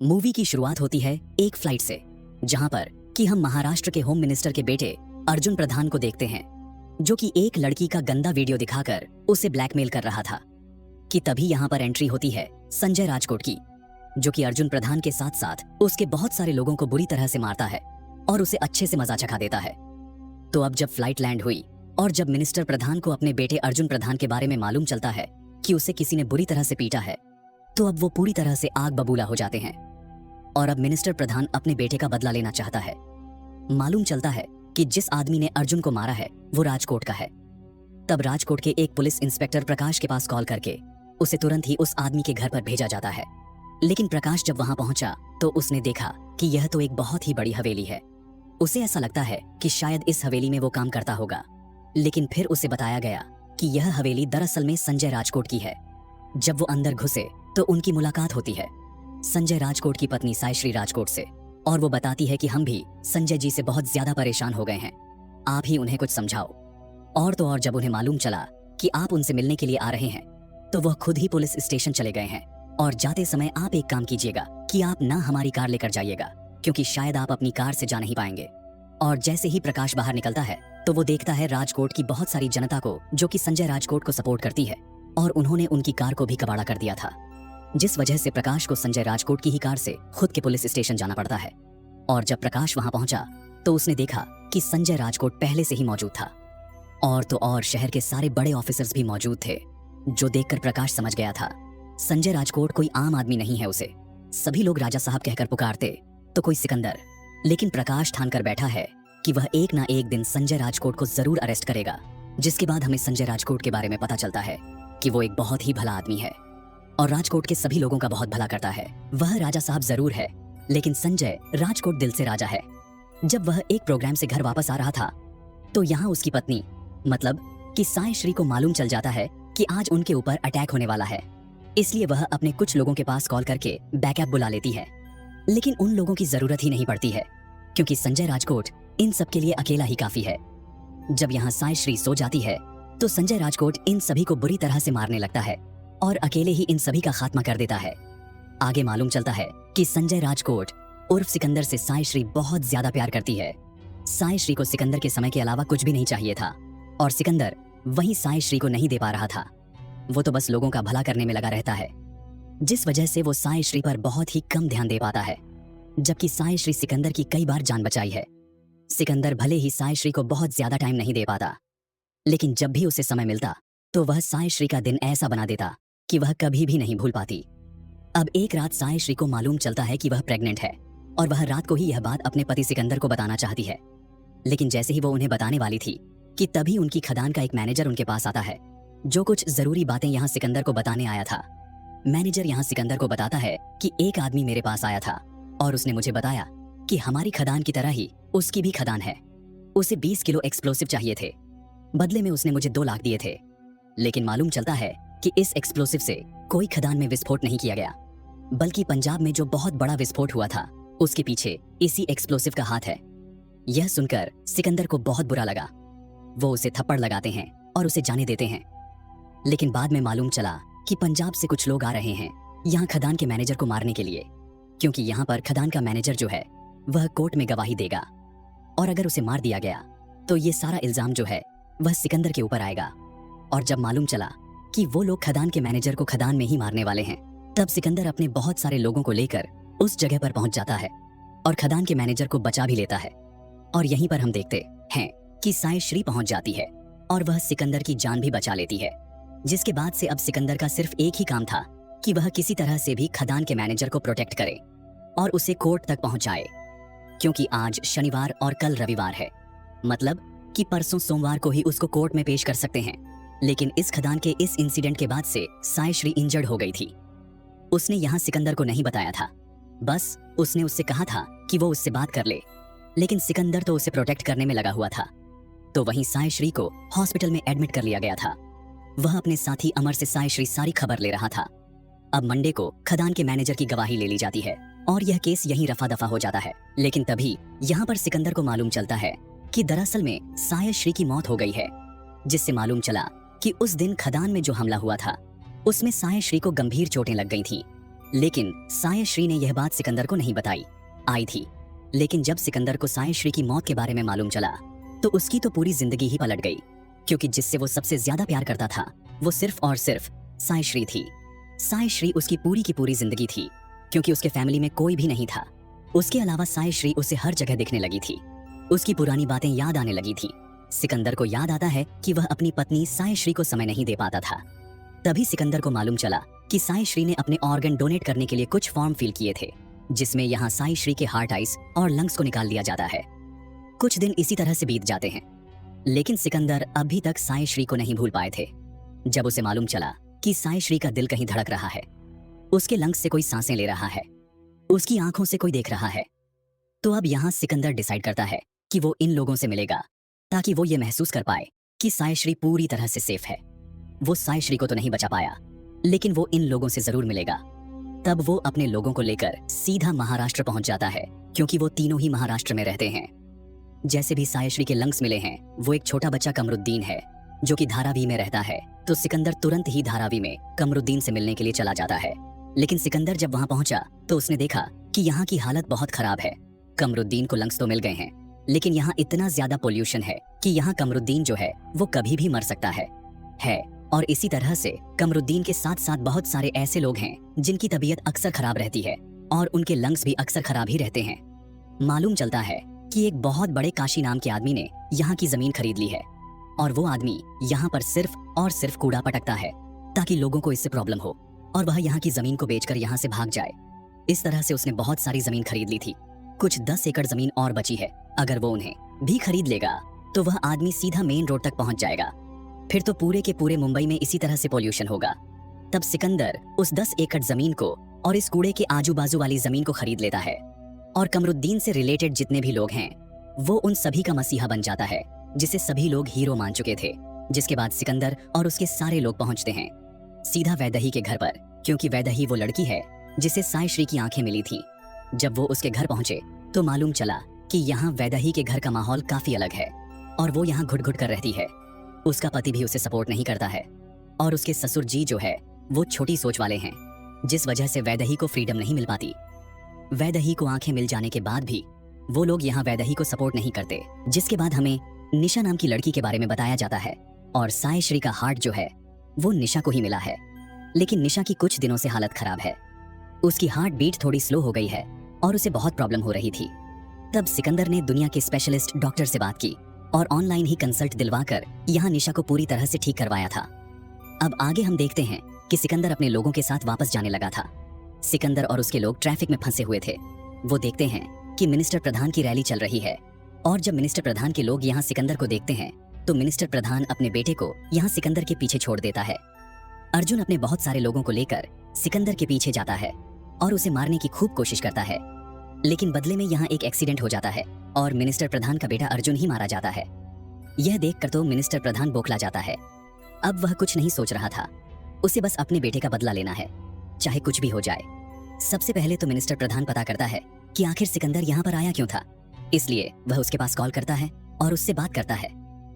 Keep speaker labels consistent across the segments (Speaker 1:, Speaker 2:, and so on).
Speaker 1: Movie की शुरुआत होती है एक फ्लाइट से, जहां पर कि हम महाराष्ट्र के होम मिनिस्टर के बेटे अर्जुन प्रधान को देखते हैं, जो कि एक लड़की का गंदा वीडियो दिखाकर उसे ब्लैकमेल कर रहा था। कि तभी यहां पर एंट्री होती है संजय राजकोट की, जो कि अर्जुन प्रधान के साथ साथ उसके बहुत सारे लोगों को बुरी तरह से मारता है और उसे अच्छे से मजा चखा देता है। तो अब जब फ्लाइट लैंड हुई और जब मिनिस्टर प्रधान को अपने बेटे अर्जुन प्रधान के बारे में मालूम चलता है कि उसे किसी ने बुरी तरह से पीटा है, तो अब वो पूरी तरह से आग बबूला हो जाते हैं। और अब मिनिस्टर प्रधान अपने बेटे का बदला लेना चाहता है। मालूम चलता है कि जिस आदमी ने अर्जुन को मारा है वो राजकोट का है। तब राजकोट के एक पुलिस इंस्पेक्टर प्रकाश के पास कॉल करके उसे तुरंत ही उस आदमी के घर पर भेजा जाता है। लेकिन प्रकाश जब वहां पहुंचा तो उसने देखा कि यह तो एक बहुत ही बड़ी हवेली है। उसे ऐसा लगता है कि शायद इस हवेली में वो काम करता होगा, लेकिन फिर उसे बताया गया कि यह हवेली दरअसल में संजय राजकोट की है। जब वो अंदर घुसे तो उनकी मुलाकात होती है संजय राजकोट की पत्नी सायश्री राजकोट से, और वो बताती है कि हम भी संजय जी से बहुत ज्यादा परेशान हो गए हैं, आप ही उन्हें कुछ समझाओ। और तो और जब उन्हें मालूम चला कि आप उनसे मिलने के लिए आ रहे हैं, तो वह खुद ही पुलिस स्टेशन चले गए हैं। और जाते समय आप एक काम कीजिएगा कि आप ना हमारी कार लेकर जाइएगा, क्योंकि शायद आप अपनी कार से जा नहीं पाएंगे। और जैसे ही प्रकाश बाहर निकलता है तो वो देखता है राजकोट की बहुत सारी जनता को, जो कि संजय राजकोट को सपोर्ट करती है, और उन्होंने उनकी कार को भी कबाड़ा कर दिया था, जिस वजह से प्रकाश को संजय राजकोट की ही कार से खुद के पुलिस स्टेशन जाना पड़ता है। और जब प्रकाश वहां पहुंचा तो उसने देखा कि संजय राजकोट पहले से ही मौजूद था। और तो और शहर के सारे बड़े ऑफिसर्स भी मौजूद थे, जो देखकर प्रकाश समझ गया था संजय राजकोट कोई आम आदमी नहीं है। उसे सभी लोग राजा साहब कहकर पुकारते तो कोई सिकंदर, लेकिन प्रकाश ठान कर बैठा है कि वह एक ना एक दिन संजय राजकोट को जरूर अरेस्ट करेगा। जिसके बाद हमें संजय राजकोट के बारे में पता चलता है कि वो एक बहुत ही भला आदमी है और राजकोट के सभी लोगों का बहुत भला करता है। वह राजा साहब जरूर है, लेकिन संजय राजकोट दिल से राजा है। जब वह एक प्रोग्राम से घर वापस आ रहा था तो यहाँ उसकी पत्नी मतलब कि सायश्री को मालूम चल जाता है कि आज उनके ऊपर अटैक होने वाला है। इसलिए वह अपने कुछ लोगों के पास कॉल करके बैकअप बुला लेती है, लेकिन उन लोगों की जरूरत ही नहीं पड़ती है, क्योंकि संजय राजकोट इन सब के लिए अकेला ही काफी है। जब यहाँ सायश्री सो जाती है तो संजय राजकोट इन सभी को बुरी तरह से मारने लगता है और अकेले ही इन सभी का खात्मा कर देता है। आगे मालूम चलता है कि संजय राजकोट उर्फ सिकंदर से सायश्री बहुत ज्यादा प्यार करती है। सायश्री को सिकंदर के समय के अलावा कुछ भी नहीं चाहिए था, और सिकंदर वही सायश्री को नहीं दे पा रहा था। वो तो बस लोगों का भला करने में लगा रहता है, जिस वजह से वो सायश्री पर बहुत ही कम ध्यान दे पाता है, जबकि सायश्री सिकंदर की कई बार जान बचाई है। सिकंदर भले ही सायश्री को बहुत ज्यादा टाइम नहीं दे पाता, लेकिन जब भी उसे समय मिलता तो वह सायश्री का दिन ऐसा बना देता कि वह कभी भी नहीं भूल पाती। अब एक रात सायश्री को मालूम चलता है कि वह प्रेग्नेंट है, और वह रात को ही यह बात अपने पति सिकंदर को बताना चाहती है। लेकिन जैसे ही वो उन्हें बताने वाली थी कि तभी उनकी खदान का एक मैनेजर उनके पास आता है, जो कुछ जरूरी बातें यहाँ सिकंदर को बताने आया था। मैनेजर यहाँ सिकंदर को बताता है कि एक आदमी मेरे पास आया था और उसने मुझे बताया कि हमारी खदान की तरह ही उसकी भी खदान है। उसे 20 किलो एक्सप्लोसिव चाहिए थे, बदले में उसने मुझे 2 लाख दिए थे। लेकिन मालूम चलता है कि इस एक्सप्लोसिव से कोई खदान में विस्फोट नहीं किया गया, बल्कि पंजाब में जो बहुत बड़ा विस्फोट हुआ था उसके पीछे इसी एक्सप्लोसिव का हाथ है। यह सुनकर सिकंदर को बहुत बुरा लगा। वो उसे थप्पड़ लगाते हैं और उसे जाने देते हैं। लेकिन बाद में मालूम चला कि पंजाब से कुछ लोग आ रहे हैं यहाँ खदान के मैनेजर को मारने के लिए, क्योंकि यहाँ पर खदान का मैनेजर जो है वह कोर्ट में गवाही देगा, और अगर उसे मार दिया गया तो ये सारा इल्जाम जो है वह सिकंदर के ऊपर आएगा। और जब मालूम चला कि वो लोग खदान के मैनेजर को खदान में ही मारने वाले हैं, तब सिकंदर अपने बहुत सारे लोगों को लेकर उस जगह पर पहुंच जाता है और खदान के मैनेजर को बचा भी लेता है। और यहीं पर हम देखते हैं कि सायश्री पहुंच जाती है और वह सिकंदर की जान भी बचा लेती है। जिसके बाद से अब सिकंदर का सिर्फ एक ही काम था कि वह किसी तरह से भी खदान के मैनेजर को प्रोटेक्ट करे और उसे कोर्ट तक पहुंचाए, क्योंकि आज शनिवार और कल रविवार है, मतलब कि परसों सोमवार को ही उसको कोर्ट में पेश कर सकते हैं। लेकिन इस खदान के इस इंसिडेंट के बाद से सायश्री इंजर्ड हो गई थी। उसने यहाँ सिकंदर को नहीं बताया था, बस उसने उससे कहा था कि वो उससे बात कर ले, लेकिन सिकंदर तो उसे प्रोटेक्ट करने में लगा हुआ था। तो वहीं सायश्री को हॉस्पिटल में एडमिट कर लिया गया था। वह अपने साथी अमर से सायश्री सारी खबर ले रहा था। अब मंडे को खदान के मैनेजर की गवाही ले ली जाती है और यह केस यहीं रफा दफा हो जाता है। लेकिन तभी यहाँ पर सिकंदर को मालूम चलता है कि दरअसल में सायश्री की मौत हो गई है, जिससे मालूम चला कि उस दिन खदान में जो हमला हुआ था उसमें सायश्री को गंभीर चोटें लग गई थी लेकिन सायश्री ने यह बात सिकंदर को नहीं बताई आई थी। लेकिन जब सिकंदर को सायश्री की मौत के बारे में मालूम चला तो उसकी तो पूरी जिंदगी ही पलट गई, क्योंकि जिससे वो सबसे ज्यादा प्यार करता था वो सिर्फ और सिर्फ सायश्री थी। सायश्री उसकी पूरी की पूरी जिंदगी थी, क्योंकि उसके फैमिली में कोई भी नहीं था। उसके अलावा सायश्री उसे हर जगह दिखने लगी थी। उसकी पुरानी बातें याद आने लगी थी। सिकंदर को याद आता है कि वह अपनी पत्नी सायश्री को समय नहीं दे पाता था। तभी सिकंदर को मालूम चला कि सायश्री ने अपने ऑर्गन डोनेट करने के लिए कुछ फॉर्म फिल किए थे, जिसमें यहाँ सायश्री के हार्ट, आइस और लंग्स को निकाल दिया जाता है। कुछ दिन इसी तरह से बीत जाते हैं, लेकिन सिकंदर अभी तक सायश्री को नहीं भूल पाए थे। जब उसे मालूम चला कि सायश्री का दिल कहीं धड़क रहा है, उसके लंग्स से कोई सांसें ले रहा है, उसकी आंखों से कोई देख रहा है, तो अब यहाँ सिकंदर डिसाइड करता है कि वो इन लोगों से मिलेगा, ताकि वो ये महसूस कर पाए कि सायश्री पूरी तरह से सेफ है। वो सायश्री को तो नहीं बचा पाया, लेकिन वो इन लोगों से जरूर मिलेगा। तब वो अपने लोगों को लेकर सीधा महाराष्ट्र पहुंच जाता है, क्योंकि वो तीनों ही महाराष्ट्र में रहते हैं। जैसे भी सायश्री के लंग्स मिले हैं, वो एक छोटा बच्चा कमरुद्दीन है जो कि धारावी में रहता है। तो सिकंदर तुरंत ही धारावी में कमरुद्दीन से मिलने के लिए चला जाता है। लेकिन सिकंदर जब वहां पहुंचा तो उसने देखा कि यहाँ की हालत बहुत खराब है। कमरुद्दीन को लंग्स तो मिल गए हैं, लेकिन यहाँ इतना ज्यादा पोल्यूशन है कि यहाँ कमरुद्दीन जो है वो कभी भी मर सकता है। और इसी तरह से कमरुद्दीन के साथ साथ बहुत सारे ऐसे लोग हैं जिनकी तबीयत अक्सर खराब रहती है और उनके लंग्स भी अक्सर खराब ही रहते हैं। मालूम चलता है कि एक बहुत बड़े काशी नाम के आदमी ने यहाँ की जमीन खरीद ली है, और वो आदमी यहाँ पर सिर्फ और सिर्फ कूड़ा पटकता है ताकि लोगों को इससे प्रॉब्लम हो और वह यहाँ की जमीन को बेचकर यहाँ से भाग जाए। इस तरह से उसने बहुत सारी जमीन खरीद ली थी। कुछ 10 एकड़ जमीन और बची है। अगर वो उन्हें भी खरीद लेगा तो वह आदमी सीधा मेन रोड तक पहुंच जाएगा। फिर तो पूरे के पूरे मुंबई में इसी तरह से पोल्यूशन होगा। तब सिकंदर उस 10 एकड़ जमीन को और इस कूड़े के आजू बाजू वाली जमीन को खरीद लेता है, और कमरुद्दीन से रिलेटेड जितने भी लोग हैं वो उन सभी का मसीहा बन जाता है, जिसे सभी लोग हीरो मान चुके थे। जिसके बाद सिकंदर और उसके सारे लोग पहुंचते हैं सीधा वैदेही के घर पर, क्योंकि वैदेही वो लड़की है जिसे सायश्री की आंखें मिली थी। जब वो उसके घर पहुंचे तो मालूम चला कि यहाँ वैदेही के घर का माहौल काफी अलग है और वो यहाँ घुट घुट कर रहती है। उसका पति भी उसे सपोर्ट नहीं करता है, और उसके ससुर जी जो है वो छोटी सोच वाले हैं, जिस वजह से वैदेही को फ्रीडम नहीं मिल पाती। वैदेही को आंखें मिल जाने के बाद भी वो लोग यहाँ वैदेही को सपोर्ट नहीं करते। जिसके बाद हमें निशा नाम की लड़की के बारे में बताया जाता है, और सायश्री का हार्ट जो है वो निशा को ही मिला है। लेकिन निशा की कुछ दिनों से हालत खराब है। उसकी हार्ट बीट थोड़ी स्लो हो गई है और उसे बहुत प्रॉब्लम हो रही थी। तब सिकंदर ने दुनिया के स्पेशलिस्ट डॉक्टर से बात की और ऑनलाइन ही कंसल्ट दिलवाकर यहाँ निशा को पूरी तरह से ठीक करवाया था। अब आगे हम देखते हैं कि सिकंदर अपने लोगों के साथ वापस जाने लगा था। सिकंदर और उसके लोग ट्रैफिक में फंसे हुए थे। वो देखते हैं कि मिनिस्टर प्रधान की रैली चल रही है, और जब मिनिस्टर प्रधान के लोग यहाँ सिकंदर को देखते हैं तो मिनिस्टर प्रधान अपने बेटे को यहाँ सिकंदर के पीछे छोड़ देता है। अर्जुन अपने बहुत सारे लोगों को लेकर सिकंदर के पीछे जाता है और उसे मारने की खूब कोशिश करता है, लेकिन बदले में यहाँ एक एक्सीडेंट हो जाता है और मिनिस्टर प्रधान का बेटा अर्जुन ही मारा जाता है। यह देखकर तो मिनिस्टर प्रधान बौखला जाता है। अब वह कुछ नहीं सोच रहा था, उसे बस अपने बेटे का बदला लेना है, चाहे कुछ भी हो जाए। सबसे पहले तो मिनिस्टर प्रधान पता करता है कि आखिर सिकंदर यहाँ पर आया क्यों था। इसलिए वह उसके पास कॉल करता है और उससे बात करता है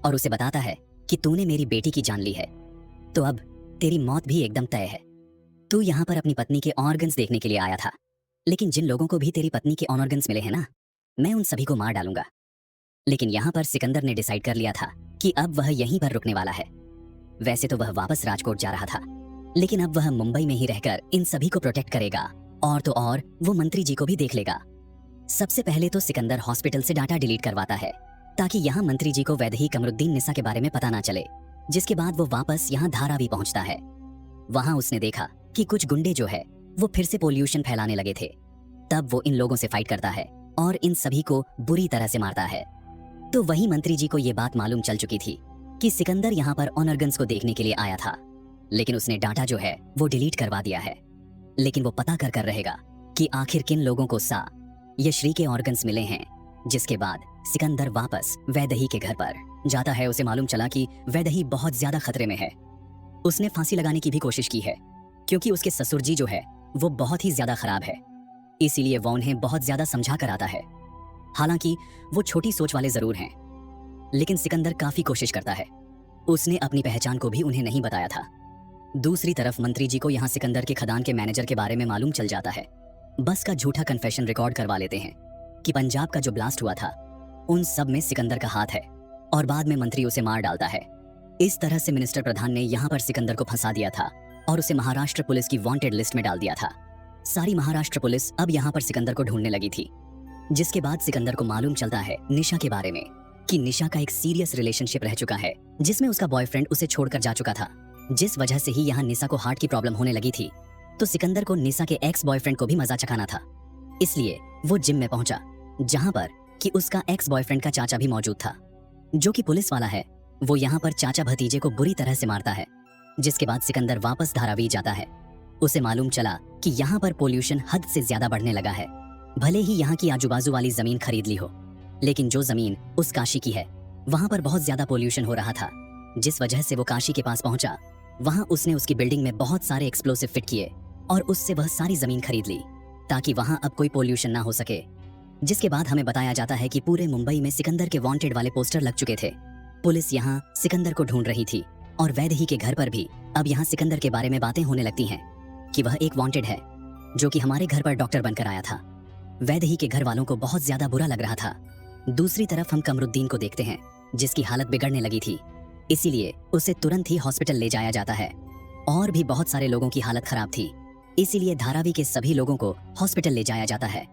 Speaker 1: और उसे बताता है कि तूने मेरी बेटी की जान ली है, तो अब तेरी मौत भी एकदम तय है। तू यहाँ पर अपनी पत्नी के ऑर्गन्स देखने के लिए आया था, लेकिन जिन लोगों को भी तेरी पत्नी के ऑर्गन्स मिले हैं ना, मैं उन सभी को मार डालूंगा। लेकिन यहाँ पर सिकंदर ने डिसाइड कर लिया था कि अब वह यहीं पर रुकने वाला है। वैसे तो वह वापस राजकोट जा रहा था, लेकिन अब वह मुंबई में ही रहकर इन सभी को प्रोटेक्ट करेगा, और तो और वो मंत्री जी को भी देख लेगा। सबसे पहले तो सिकंदर हॉस्पिटल से डाटा डिलीट करवाता है ताकि यहाँ मंत्री जी को वैदेही कमरुद्दीन निसा के बारे में पता ना चले। जिसके बाद वो वापस यहाँ धारावी पहुंचता है। वहां उसने देखा कि कुछ गुंडे जो है वो फिर से पोल्यूशन फैलाने लगे थे। तब वो इन लोगों से फाइट करता है और इन सभी को बुरी तरह से मारता है। तो वही मंत्री जी को ये बात मालूम चल चुकी थी कि सिकंदर यहाँ पर ऑर्गन्स को देखने के लिए आया था, लेकिन उसने डाटा जो है वो डिलीट करवा दिया है। लेकिन वो पता कर रहेगा कि आखिर किन लोगों को सा या श्री के ऑर्गन्स मिले हैं। जिसके बाद सिकंदर वापस वैदेही के घर पर जाता है। उसे मालूम चला कि वैदेही बहुत ज्यादा खतरे में है। उसने फांसी लगाने की भी कोशिश की है, क्योंकि उसके ससुर जी जो है वो बहुत ही ज्यादा खराब है। इसीलिए वो उन्हें बहुत ज्यादा समझा कर आता है। हालांकि वो छोटी सोच वाले जरूर हैं, लेकिन सिकंदर काफी कोशिश करता है। उसने अपनी पहचान को भी उन्हें नहीं बताया था। दूसरी तरफ मंत्री जी को यहाँ सिकंदर के खदान के मैनेजर के बारे में मालूम चल जाता है। बस का झूठा कन्फेशन रिकॉर्ड करवा लेते हैं कि पंजाब का जो ब्लास्ट हुआ था उन सब में सिकंदर का हाथ है, और बाद में मंत्री उसे मार डालता है। इस तरह से मिनिस्टर प्रधान ने यहाँ पर सिकंदर को फंसा दिया था और उसे महाराष्ट्र पुलिस की वांटेड लिस्ट में डाल दिया था। सारी महाराष्ट्र पुलिस अब यहाँ पर सिकंदर को ढूंढने लगी थी, जिसके बाद सिकंदर को मालूम चलता है निशा के बारे में कि निशा का एक सीरियस रिलेशनशिप रह चुका है, जिसमें उसका बॉयफ्रेंड उसे छोड़कर जा चुका था, जिस वजह से ही यहाँ निशा को हार्ट की प्रॉब्लम होने लगी थी। तो सिकंदर को निशा के एक्स बॉयफ्रेंड को भी मजा चखाना था, इसलिए वो जिम में पहुंचा, जहां पर कि उसका एक्स बॉयफ्रेंड का चाचा भी मौजूद था, जो कि पुलिस वाला है। वो यहाँ पर चाचा भतीजे को बुरी तरह से मारता है, जिसके बाद सिकंदर वापस धारावी जाता है। उसे मालूम चला कि यहाँ पर पोल्यूशन हद से ज्यादा बढ़ने लगा है। भले ही यहाँ की आजू बाजू वाली जमीन खरीद ली हो, लेकिन जो जमीन उस काशी की है वहां पर बहुत ज्यादा पोल्यूशन हो रहा था, जिस वजह से वो काशी के पास पहुंचा। वहां उसने उसकी बिल्डिंग में बहुत सारे एक्सप्लोसिव फिट किए और उससे वह सारी जमीन खरीद ली ताकि वहां अब कोई पोल्यूशन ना हो सके। जिसके बाद हमें बताया जाता है कि पूरे मुंबई में सिकंदर के वांटेड वाले पोस्टर लग चुके थे। पुलिस यहाँ सिकंदर को ढूंढ रही थी और वैदेही के घर पर भी अब यहाँ सिकंदर के बारे में बातें होने लगती हैं कि वह एक वांटेड है, जो कि हमारे घर पर डॉक्टर बनकर आया था। वैदेही के घर वालों को बहुत ज्यादा बुरा लग रहा था। दूसरी तरफ हम कमरुद्दीन को देखते हैं, जिसकी हालत बिगड़ने लगी थी, इसीलिए उसे तुरंत ही हॉस्पिटल ले जाया जाता है। और भी बहुत सारे लोगों की हालत खराब थी, इसीलिए धारावी के सभी लोगों को हॉस्पिटल ले जाया जाता है।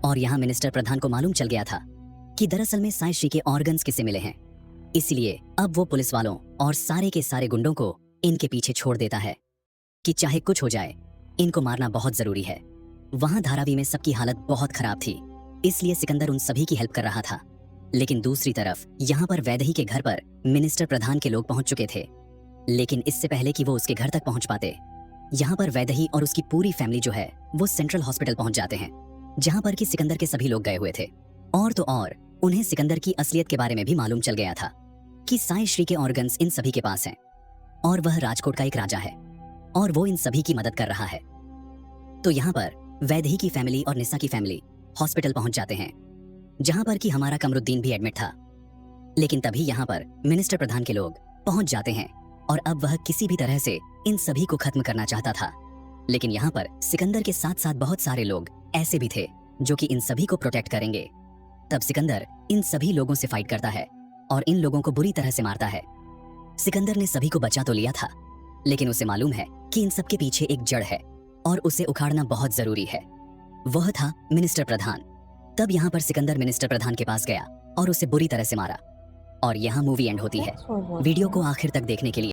Speaker 1: और यहाँ मिनिस्टर प्रधान को मालूम चल गया था कि दरअसल में साई श्री के ऑर्गन्स किसे मिले हैं, इसलिए अब वो पुलिस वालों और सारे के सारे गुंडों को इनके पीछे छोड़ देता है कि चाहे कुछ हो जाए इनको मारना बहुत जरूरी है। वहां धारावी में सबकी हालत बहुत खराब थी, इसलिए सिकंदर उन सभी की हेल्प कर रहा था। लेकिन दूसरी तरफ यहाँ पर वैदेही के घर पर मिनिस्टर प्रधान के लोग पहुंच चुके थे, लेकिन इससे पहले कि वो उसके घर तक पहुंच पाते, यहाँ पर वैदेही और उसकी पूरी फैमिली जो है वो सेंट्रल हॉस्पिटल पहुंच जाते हैं, जहां पर कि सिकंदर के सभी लोग गए हुए थे। और तो और उन्हें सिकंदर की असलियत के बारे में भी मालूम चल गया था कि साई श्री के ऑर्गन्स इन सभी के पास हैं और वह राजकोट का एक राजा है और वो इन सभी की मदद कर रहा है। तो यहाँ पर वैदेही की फैमिली और निशा की फैमिली हॉस्पिटल पहुंच जाते हैं, जहां पर कि हमारा कमरुद्दीन भी एडमिट था। लेकिन तभी यहाँ पर मिनिस्टर प्रधान के लोग पहुंच जाते हैं और अब वह किसी भी तरह से इन सभी को खत्म करना चाहता था। लेकिन यहाँ पर सिकंदर के साथ साथ बहुत सारे लोग ऐसे भी थे जो कि इन सभी को प्रोटेक्ट करेंगे। तब सिकंदर इन सभी लोगों से फाइट करता है और इन लोगों को बुरी तरह से मारता है। सिकंदर ने सभी को बचा तो लिया था, लेकिन उसे मालूम है कि इन सब के पीछे एक जड़ है और उसे उखाड़ना बहुत जरूरी है। वह था मिनिस्टर प्रधान। तब यहाँ पर सिकंदर मिनिस्टर प्रधान के पास गया और उसे बुरी तरह से मारा और यहाँ मूवी एंड होती है। वीडियो को आखिर तक देखने के लिए